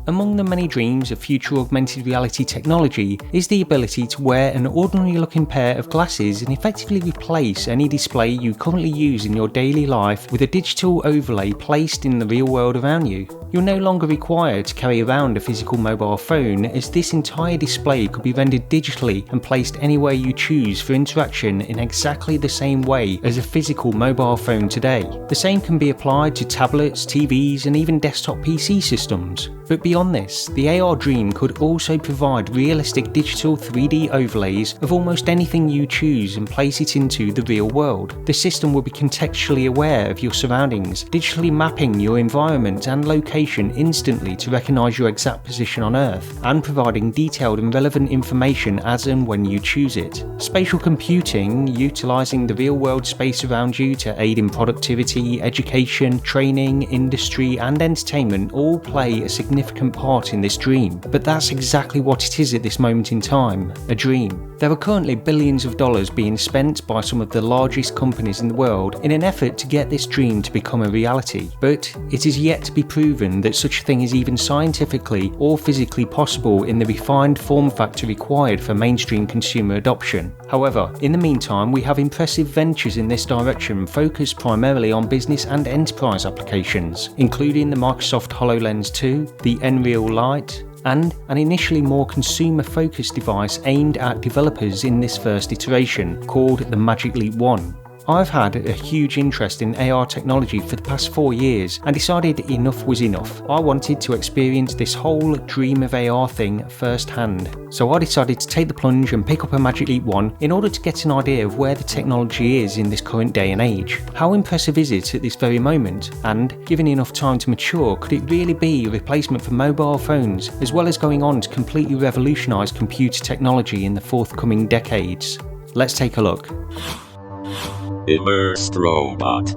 Among the many dreams of future augmented reality technology is the ability to wear an ordinary looking pair of glasses and effectively replace any display you currently use in your daily life with a digital overlay placed in the real world around you. You're no longer required to carry around a physical mobile phone, as this entire display could be rendered digitally and placed anywhere you choose for interaction in exactly the same way as a physical mobile phone today. The same can be applied to tablets, TVs and even desktop PC systems. But beyond this, the AR dream could also provide realistic digital 3D overlays of almost anything you choose and place it into the real world. The system will be contextually aware of your surroundings, digitally mapping your environment and location instantly to recognise your exact position on Earth, and providing detailed and relevant information as and when you choose it. Spatial computing, utilising the real world space around you to aid in productivity, education, training, industry and entertainment all play a significant part in this dream. But that's exactly what it is at this moment in time, a dream. There are currently billions of dollars being spent by some of the largest companies in the world in an effort to get this dream to become a reality, but it is yet to be proven that such a thing is even scientifically or physically possible in the refined form factor required for mainstream consumer adoption. However, in the meantime, we have impressive ventures in this direction focused primarily on business and enterprise applications, including the Microsoft HoloLens 2, the Unreal Lite, and an initially more consumer-focused device aimed at developers in this first iteration, called the Magic Leap 1. I've had a huge interest in AR technology for the past 4 years and decided enough was enough. I wanted to experience this whole dream of AR thing firsthand. So I decided to take the plunge and pick up a Magic Leap 1 in order to get an idea of where the technology is in this current day and age. How impressive is it at this very moment? And, given enough time to mature, could it really be a replacement for mobile phones, as well as going on to completely revolutionise computer technology in the forthcoming decades? Let's take a look. Immersed Robot.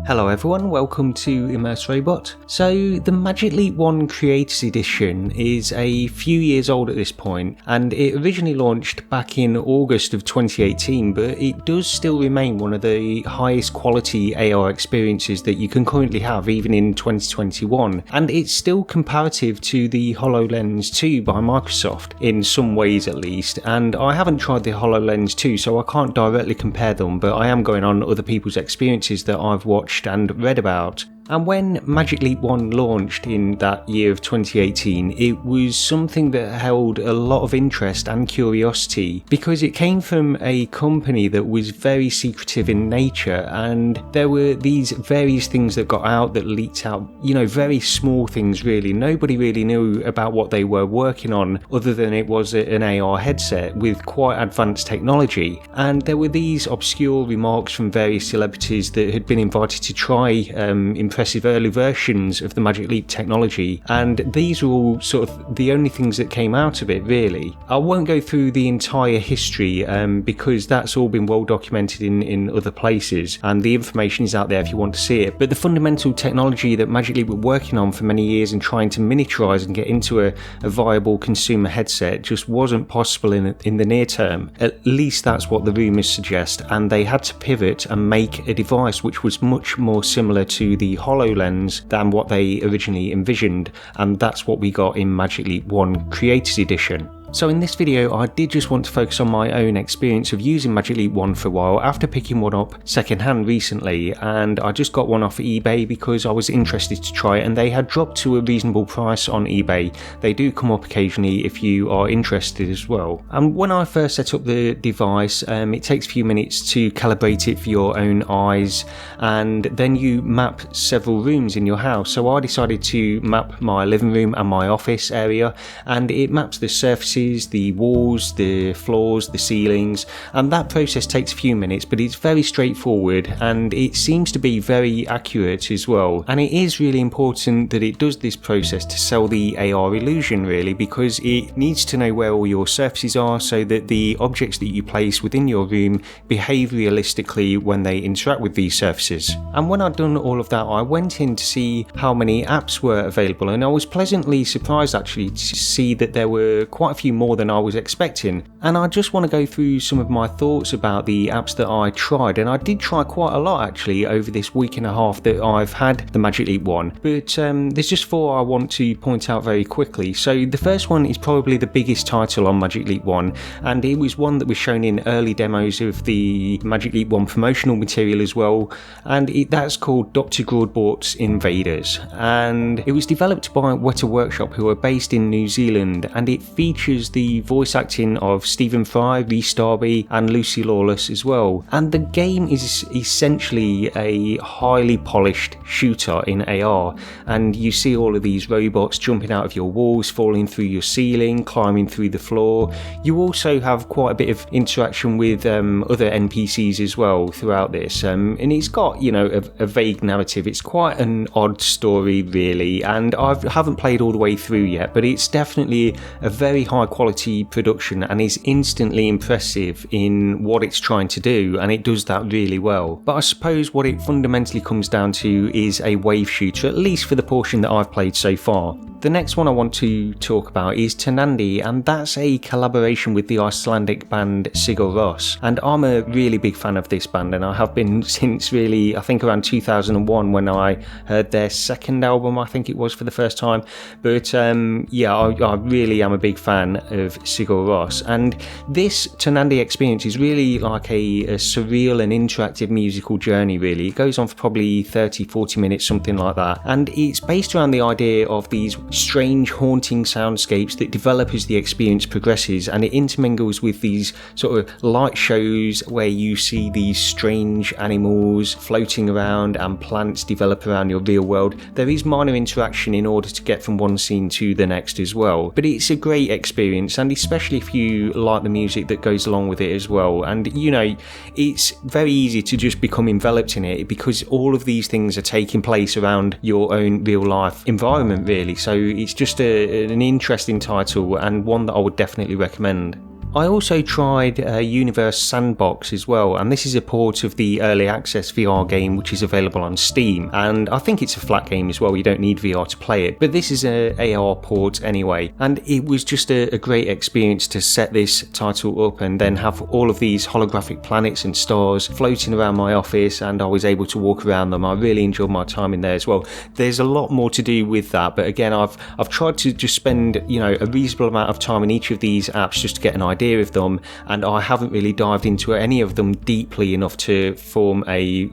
Hello everyone, welcome to Immersed Robot. So the Magic Leap 1 Creators Edition is a few years old at this point, and it originally launched back in August of 2018, but it does still remain one of the highest quality AR experiences that you can currently have even in 2021, and it's still comparative to the HoloLens 2 by Microsoft, in some ways at least, and I haven't tried the HoloLens 2 so I can't directly compare them, but I am going on other people's experiences that I've watched and read about. And when Magic Leap 1 launched in that year of 2018, it was something that held a lot of interest and curiosity because it came from a company that was very secretive in nature, and there were these various things that got out that leaked out, very small things really. Nobody really knew about what they were working on other than it was an AR headset with quite advanced technology. And there were these obscure remarks from various celebrities that had been invited to try impressive early versions of the Magic Leap technology, and these are all sort of the only things that came out of it really. I won't go through the entire history because that's all been well documented in other places, and the information is out there if you want to see it, but the fundamental technology that Magic Leap were working on for many years and trying to miniaturise and get into a viable consumer headset just wasn't possible in the near term. At least that's what the rumours suggest, and they had to pivot and make a device which was much more similar to the HoloLens than what they originally envisioned, and that's what we got in Magic Leap 1 Creators Edition. So in this video I did just want to focus on my own experience of using Magic Leap 1 for a while after picking one up second hand recently, and I just got one off eBay because I was interested to try it and they had dropped to a reasonable price on eBay. They do come up occasionally if you are interested as well. And when I first set up the device, it takes a few minutes to calibrate it for your own eyes, and then you map several rooms in your house. So I decided to map my living room and my office area, and it maps the surfaces, the walls, the floors, the ceilings, and that process takes a few minutes, but it's very straightforward and it seems to be very accurate as well. And it is really important that it does this process to sell the AR illusion really, because it needs to know where all your surfaces are so that the objects that you place within your room behave realistically when they interact with these surfaces. And when I'd done all of that, I went in to see how many apps were available, and I was pleasantly surprised actually to see that there were quite a few few more than I was expecting. And I just want to go through some of my thoughts about the apps that I tried, and I did try quite a lot actually over this week and a half that I've had the Magic Leap one, but there's just 4 I want to point out very quickly. So the first one is probably the biggest title on Magic Leap 1, and it was one that was shown in early demos of the Magic Leap 1 promotional material as well, and that's called Dr. Grordbort's Invaders, and it was developed by Weta Workshop, who are based in New Zealand, and it features the voice acting of Stephen Fry, Rhys Darby and Lucy Lawless as well. And the game is essentially a highly polished shooter in AR, and you see all of these robots jumping out of your walls, falling through your ceiling, climbing through the floor. You also have quite a bit of interaction with other NPCs as well throughout this, and it's got, you know, a vague narrative. It's quite an odd story really, and I haven't played all the way through yet, but it's definitely a very high quality production and is instantly impressive in what it's trying to do, and it does that really well. But I suppose what it fundamentally comes down to is a wave shooter, at least for the portion that I've played so far. The next one I want to talk about is Tonandi, and that's a collaboration with the Icelandic band Sigur Rós, and I'm a really big fan of this band, and I have been since really, I think around 2001 when I heard their second album, I think it was, for the first time. But yeah, I really am a big fan of Sigur Rós, and this Tonandi experience is really like a surreal and interactive musical journey really. It goes on for probably 30-40 minutes, something like that, and it's based around the idea of these strange haunting soundscapes that develop as the experience progresses, and it intermingles with these sort of light shows where you see these strange animals floating around and plants develop around your real world. There is minor interaction in order to get from one scene to the next as well, but it's a great experience, and especially if you like the music that goes along with it as well. And you know, it's very easy to just become enveloped in it because all of these things are taking place around your own real life environment really. So it's just an interesting title, and one that I would definitely recommend. I also tried Universe Sandbox as well, and this is a port of the early access VR game which is available on Steam, and I think it's a flat game as well, you don't need VR to play it, but this is an AR port anyway, and it was just a great experience to set this title up and then have all of these holographic planets and stars floating around my office, and I was able to walk around them. I really enjoyed my time in there as well. There's a lot more to do with that, but again, I've tried to just spend, you know, a reasonable amount of time in each of these apps just to get an idea of them, and I haven't really dived into any of them deeply enough to form a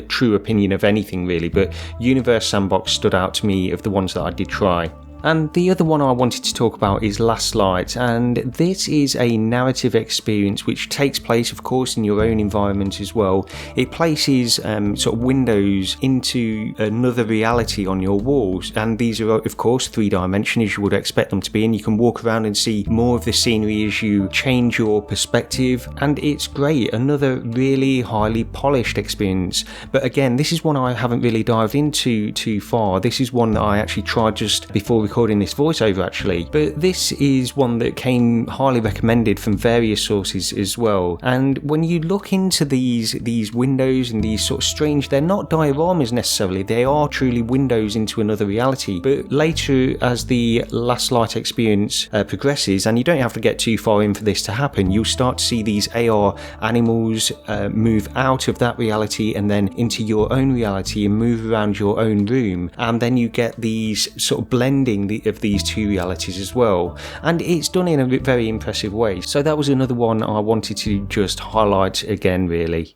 true opinion of anything really, but Universe Sandbox stood out to me of the ones that I did try. And the other one I wanted to talk about is Last Light, and this is a narrative experience which takes place, of course, in your own environment as well. It places sort of windows into another reality on your walls, and these are, of course, 3-dimensional as you would expect them to be, and you can walk around and see more of the scenery as you change your perspective, and it's great. Another really highly polished experience. But again, this is one I haven't really dived into too far. This is one that I actually tried just before recording this voiceover actually, but this is one that came highly recommended from various sources as well. And when you look into these windows and these sort of strange, they're not dioramas necessarily, they are truly windows into another reality, but later as the Last Light experience progresses, and you don't have to get too far in for this to happen, you'll start to see these AR animals move out of that reality and then into your own reality and move around your own room, and then you get these sort of blending of these two realities as well, and it's done in a very impressive way. So that was another one I wanted to just highlight again really.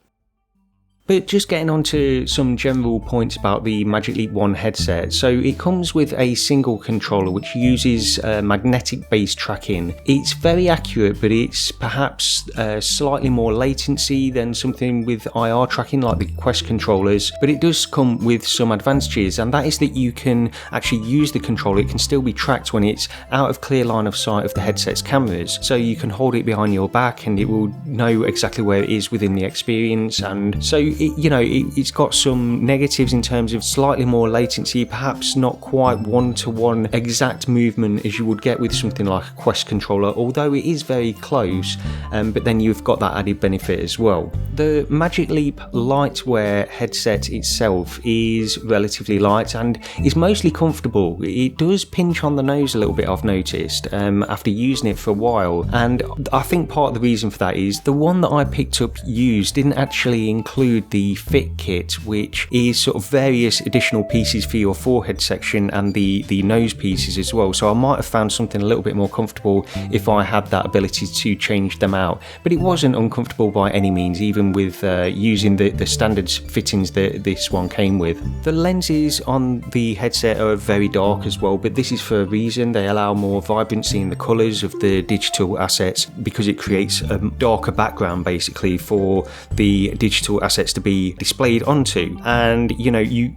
But just getting on to some general points about the Magic Leap 1 headset. So it comes with a single controller which uses magnetic based tracking. It's very accurate, but it's perhaps slightly more latency than something with IR tracking like the Quest controllers. But it does come with some advantages, and that is that you can actually use the controller. It can still be tracked when it's out of clear line of sight of the headset's cameras. So you can hold it behind your back and it will know exactly where it is within the experience. And so it's got some negatives in terms of slightly more latency, perhaps not quite one-to-one exact movement as you would get with something like a Quest controller, although it is very close, but then you've got that added benefit as well. The Magic Leap Lightwear headset itself is relatively light and is mostly comfortable. It does pinch on the nose a little bit, I've noticed, after using it for a while, and I think part of the reason for that is the one that I picked up used didn't actually include the Fit Kit, which is sort of various additional pieces for your forehead section and the nose pieces as well, so I might have found something a little bit more comfortable if I had that ability to change them out, but it wasn't uncomfortable by any means, even with using the standard fittings that this one came with. The lenses on the headset are very dark as well, but this is for a reason. They allow more vibrancy in the colours of the digital assets because it creates a darker background basically for the digital assets to be displayed onto, and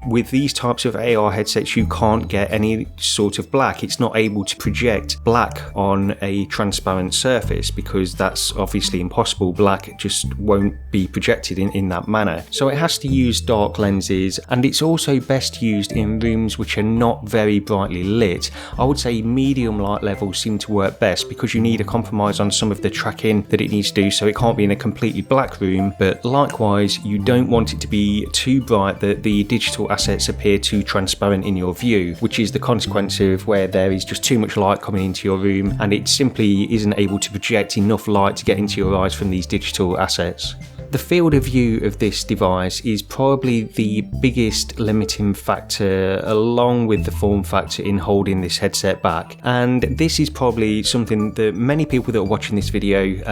with these types of AR headsets you can't get any sort of black. It's not able to project black on a transparent surface because that's obviously impossible. Black just won't be projected in that manner, so it has to use dark lenses, and it's also best used in rooms which are not very brightly lit. I would say medium light levels seem to work best because you need a compromise on some of the tracking that it needs to do, so it can't be in a completely black room, but likewise you don't want it to be too bright that the digital assets appear too transparent in your view, which is the consequence of where there is just too much light coming into your room and it simply isn't able to project enough light to get into your eyes from these digital assets. The field of view of this device is probably the biggest limiting factor, along with the form factor, in holding this headset back, and this is probably something that many people that are watching this video,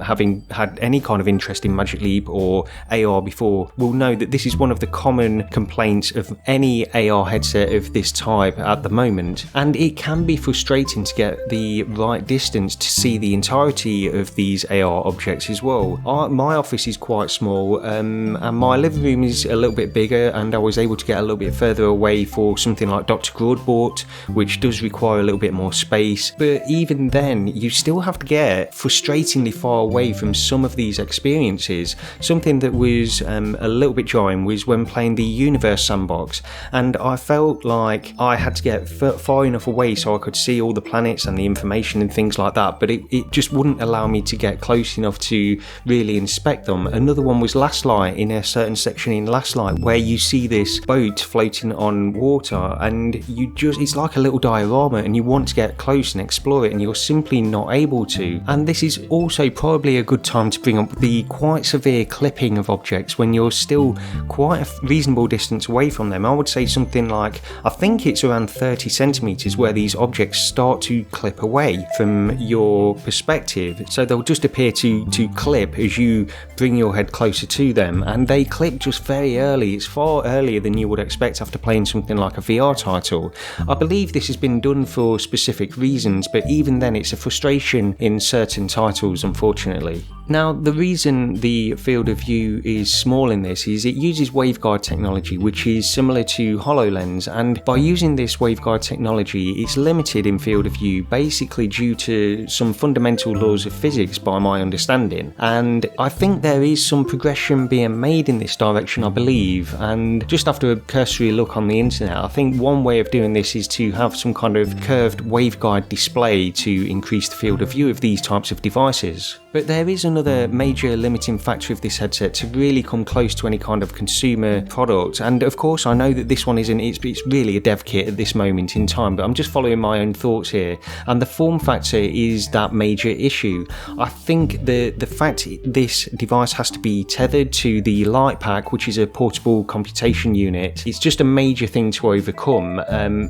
having had any kind of interest in Magic Leap or AR before, will know that this is one of the common complaints of any AR headset of this type at the moment, and it can be frustrating to get the right distance to see the entirety of these AR objects as well. My office is quite small, and my living room is a little bit bigger, and I was able to get a little bit further away for something like Dr. Grordbort, which does require a little bit more space, but even then you still have to get frustratingly far away from some of these experiences. Something that was a little bit jarring was when playing the Universe Sandbox, and I felt like I had to get far enough away so I could see all the planets and the information and things like that, but it just wouldn't allow me to get close enough to really inspect them. Another one was Last Light, in a certain section in Last Light where you see this boat floating on water, and it's like a little diorama and you want to get close and explore it and you're simply not able to. And this is also probably a good time to bring up the quite severe clipping of objects when you're still quite a reasonable distance away from them. I would say something like, I think it's around 30 centimeters where these objects start to clip away from your perspective, so they'll just appear to clip as you bring your head closer to them, and they clip just very early. It's far earlier than you would expect after playing something like a VR title. I believe this has been done for specific reasons, but even then it's a frustration in certain titles, unfortunately. Now, the reason the field of view is small in this is it uses waveguide technology, which is similar to HoloLens, and by using this waveguide technology it's limited in field of view basically due to some fundamental laws of physics by my understanding, and I think there is some progression being made in this direction, I believe, and just after a cursory look on the internet, I think one way of doing this is to have some kind of curved waveguide display to increase the field of view of these types of devices. But there is another major limiting factor of this headset to really come close to any kind of consumer product, and of course I know that this one isn't, it's really a dev kit at this moment in time, but I'm just following my own thoughts here, and the form factor is that major issue. I think the fact this device has to be tethered to the light pack, which is a portable computation unit, it's just a major thing to overcome.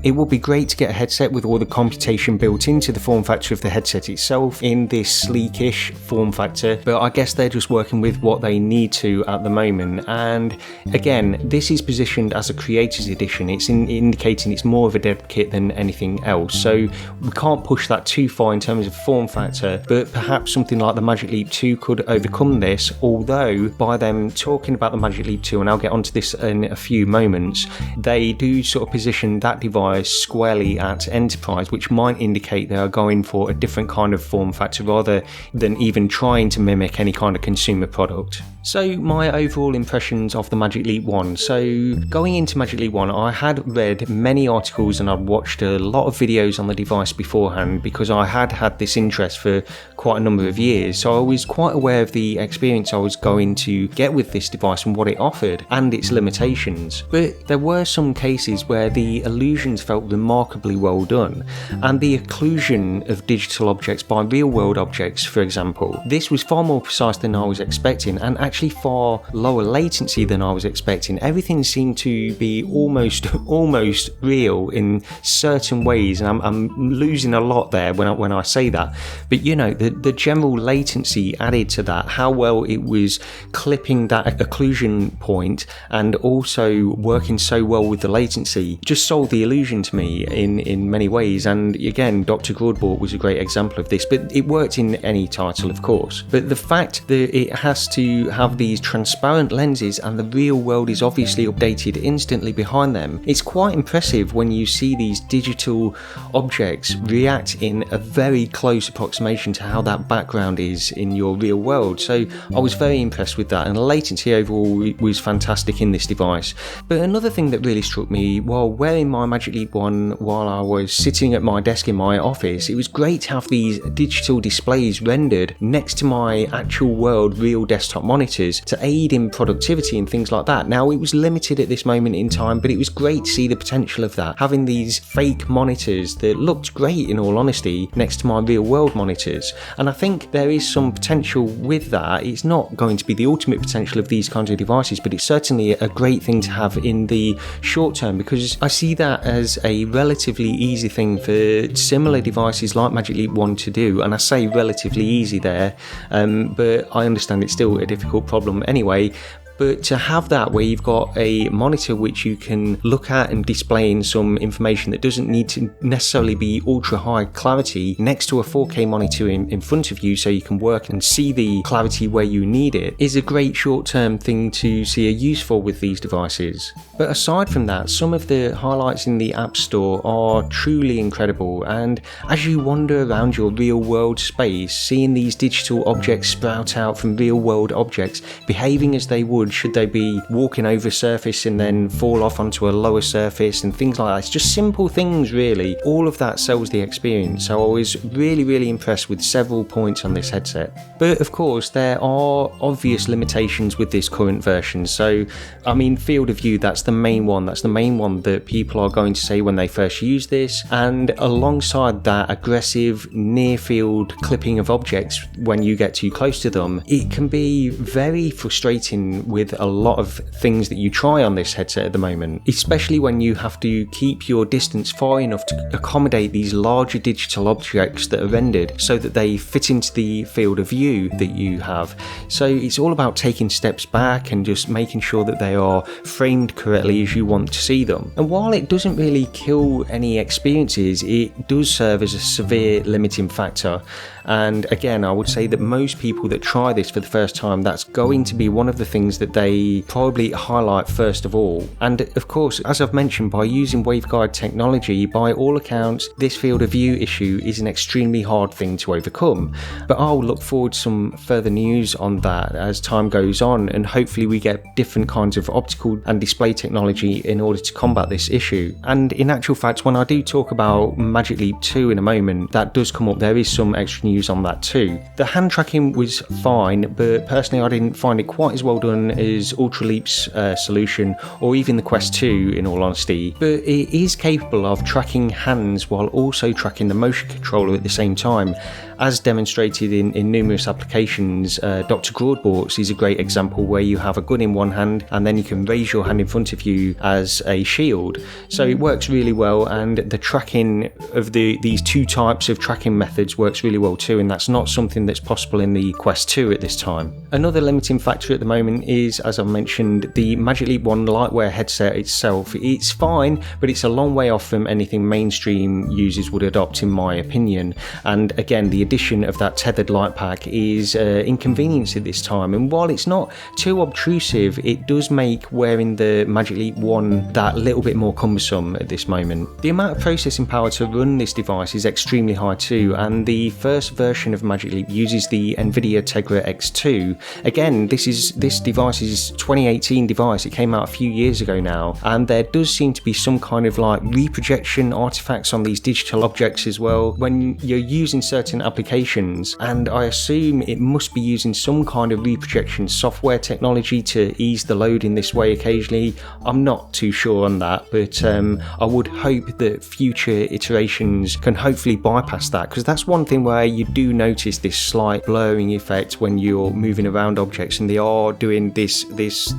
It would be great to get a headset with all the computation built into the form factor of the headset itself in this sleekish form factor, but I guess they're just working with what they need to at the moment. And again, this is positioned as a creator's edition. It's indicating it's more of a dev kit than anything else, so we can't push that too far in terms of form factor, but perhaps something like the Magic Leap 2 could overcome this, although although by them talking about the Magic Leap 2, and I'll get onto this in a few moments, they do sort of position that device squarely at enterprise, which might indicate they are going for a different kind of form factor rather than even trying to mimic any kind of consumer product. So my overall impressions of the Magic Leap 1. So going into Magic Leap 1, I had read many articles and I'd watched a lot of videos on the device beforehand because I had this interest for quite a number of years. So I was quite aware of the experience I was going to get with this device and what it offered and its limitations. But there were some cases where the illusions felt remarkably well done, and the occlusion of digital objects by real world objects, for example. This was far more precise than I was expecting, and actually far lower latency than I was expecting. Everything seemed to be almost real in certain ways, and I'm losing a lot there when I say that. But you know, the general latency added to that, how well it was clipping that occlusion point and also working so well with the latency, just sold the illusion to me in many ways. And again, Dr. Grordbort was a great example of this, but it worked in any title, of course. But the fact that it has to have these transparent lenses and the real world is obviously updated instantly behind them, it's quite impressive when you see these digital objects react in a very close approximation to how that background is in your real world. So I was very impressed with that, and the latency overall was fantastic in this device. But another thing that really struck me while wearing my Magic Leap 1 while I was sitting at my desk in my office, it was great to have these digital displays rendered next to my actual world real desktop monitors to aid in productivity and things like that. Now, it was limited at this moment in time, but it was great to see the potential of that, having these fake monitors that looked great in all honesty next to my real world monitors. And I think there is some potential with that. It's not going to be the ultimate potential of these kinds of devices, but it's certainly a great thing to have in the short term, because I see that as a relatively easy thing for similar devices like Magic Leap 1 to do. And I say relatively easy there, but I understand it's still a difficult problem anyway. But to have that where you've got a monitor which you can look at and displaying some information that doesn't need to necessarily be ultra high clarity next to a 4K monitor in front of you so you can work and see the clarity where you need it is a great short-term thing to see a use for with these devices. But aside from that, some of the highlights in the App Store are truly incredible, and as you wander around your real-world space, seeing these digital objects sprout out from real-world objects, behaving as they would should they be walking over a surface and then fall off onto a lower surface and things like that. It's just simple things really. All of that sells the experience. So I was really impressed with several points on this headset. But of course there are obvious limitations with this current version. So I mean, field of view, that's the main one. That's the main one that people are going to say when they first use this. And alongside that, aggressive near field clipping of objects when you get too close to them, it can be very frustrating with a lot of things that you try on this headset at the moment, especially when you have to keep your distance far enough to accommodate these larger digital objects that are rendered so that they fit into the field of view that you have. So it's all about taking steps back and just making sure that they are framed correctly as you want to see them. And while it doesn't really kill any experiences, it does serve as a severe limiting factor. And again, I would say that most people that try this for the first time, that's going to be one of the things that they probably highlight first of all. And of course, as I've mentioned, by using waveguide technology, by all accounts, this field of view issue is an extremely hard thing to overcome. But I'll look forward to some further news on that as time goes on, and hopefully we get different kinds of optical and display technology in order to combat this issue. And in actual fact, when I do talk about Magic Leap 2 in a moment, that does come up. There is some extra news on that too. The hand tracking was fine, but personally I didn't find it quite as well done as Ultraleap's solution, or even the Quest 2 in all honesty. But it is capable of tracking hands while also tracking the motion controller at the same time, as demonstrated in numerous applications. Dr. Grordbort's is a great example where you have a gun in one hand and then you can raise your hand in front of you as a shield. So it works really well, and the tracking of these two types of tracking methods works really well too, and that's not something that's possible in the Quest 2 at this time. Another limiting factor at the moment is is, as I mentioned, the Magic Leap 1 Lightwear headset itself. It's fine, but it's a long way off from anything mainstream users would adopt in my opinion. And again, the addition of that tethered light pack is inconvenience at this time, and while it's not too obtrusive, it does make wearing the Magic Leap 1 that little bit more cumbersome at this moment. The amount of processing power to run this device is extremely high too, and the first version of Magic Leap uses the Nvidia Tegra X2. Again, this device is 2018 device, it came out a few years ago now, and there does seem to be some kind of like reprojection artifacts on these digital objects as well when you're using certain applications, and I assume it must be using some kind of reprojection software technology to ease the load in this way occasionally. I'm not too sure on that, but I would hope that future iterations can hopefully bypass that, because that's one thing where you do notice this slight blurring effect when you're moving around objects, and they are doing this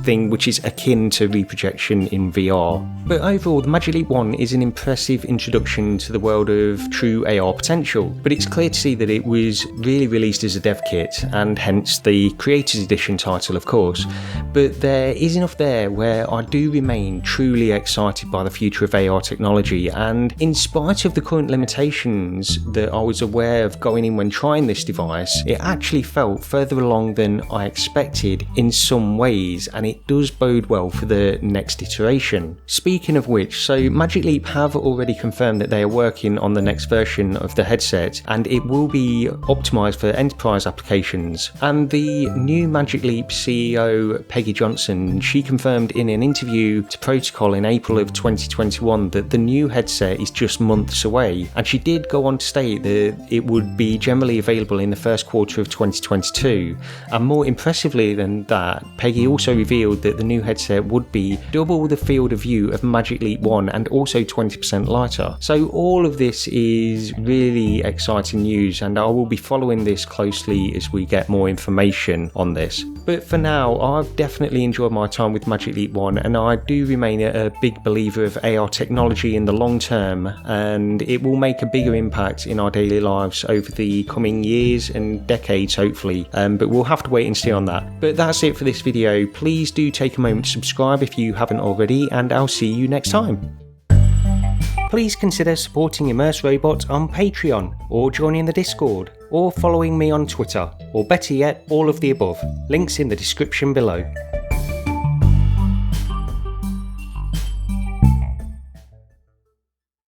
thing which is akin to reprojection in VR. But overall, the Magic Leap 1 is an impressive introduction to the world of true AR potential, but it's clear to see that it was really released as a dev kit, and hence the Creators Edition title of course. But there is enough there where I do remain truly excited by the future of AR technology, and in spite of the current limitations that I was aware of going in when trying this device, it actually felt further along than I expected in some ways, and it does bode well for the next iteration. Speaking of which, so Magic Leap have already confirmed that they are working on the next version of the headset, and it will be optimised for enterprise applications. And the new Magic Leap CEO Peggy Johnson, she confirmed in an interview to Protocol in April of 2021 that the new headset is just months away, and she did go on to state that it would be generally available in the first quarter of 2022. And more impressively than that, Peggy also revealed that the new headset would be double the field of view of Magic Leap 1 and also 20% lighter. So all of this is really exciting news, and I will be following this closely as we get more information on this. But for now, I've definitely enjoyed my time with Magic Leap 1, and I do remain a big believer of AR technology in the long term, and it will make a bigger impact in our daily lives over the coming years and decades hopefully, but we'll have to wait and see on that. But that's it for this video. Please do take a moment to subscribe if you haven't already, and I'll see you next time. Please consider supporting Immerse Robot on Patreon, or joining the Discord, or following me on Twitter, or better yet, all of the above. Links in the description below.